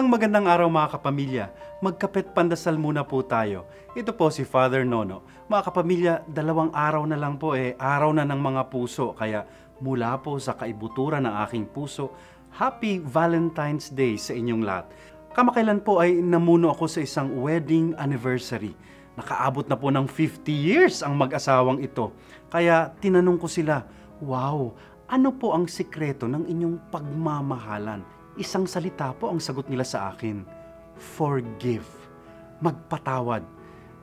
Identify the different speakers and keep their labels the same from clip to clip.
Speaker 1: Magandang araw mga kapamilya. Magkapet pandasal muna po tayo. Ito po si Father Nono. Mga kapamilya, 2 araw na lang po araw na ng mga puso. Kaya mula po sa kaibuturan ng aking puso, Happy Valentine's Day sa inyong lahat. Kamakailan po ay namuno ako sa isang wedding anniversary. Nakaabot na po ng 50 years ang mag-asawang ito. Kaya tinanong ko sila, wow, ano po ang sikreto ng inyong pagmamahalan? Isang salita po ang sagot nila sa akin, forgive, magpatawad.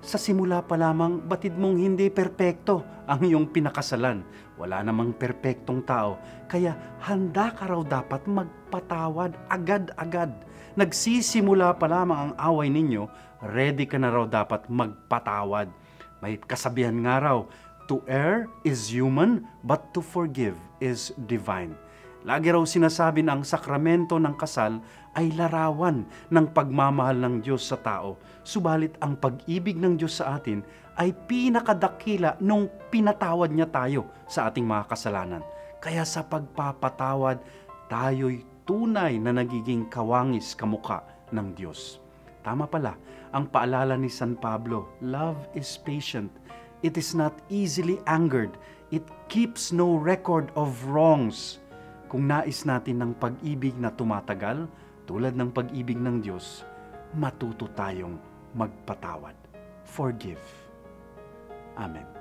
Speaker 1: Sa simula pa lamang, batid mong hindi perpekto ang iyong pinakasalan. Wala namang perpektong tao, kaya handa ka raw dapat magpatawad agad-agad. Nagsisimula pa lamang ang away ninyo, ready ka na raw dapat magpatawad. May kasabihan nga raw, to err is human, but to forgive is divine. Lagi raw sinasabi na ang sakramento ng kasal ay larawan ng pagmamahal ng Diyos sa tao. Subalit ang pag-ibig ng Diyos sa atin ay pinakadakila nung pinatawad niya tayo sa ating mga kasalanan. Kaya sa pagpapatawad, tayo'y tunay na nagiging kawangis kamukha ng Diyos. Tama pala, ang paalala ni San Pablo, love is patient. It is not easily angered. It keeps no record of wrongs. Kung nais natin ng pag-ibig na tumatagal, tulad ng pag-ibig ng Diyos, matuto tayong magpatawad. Forgive. Amen.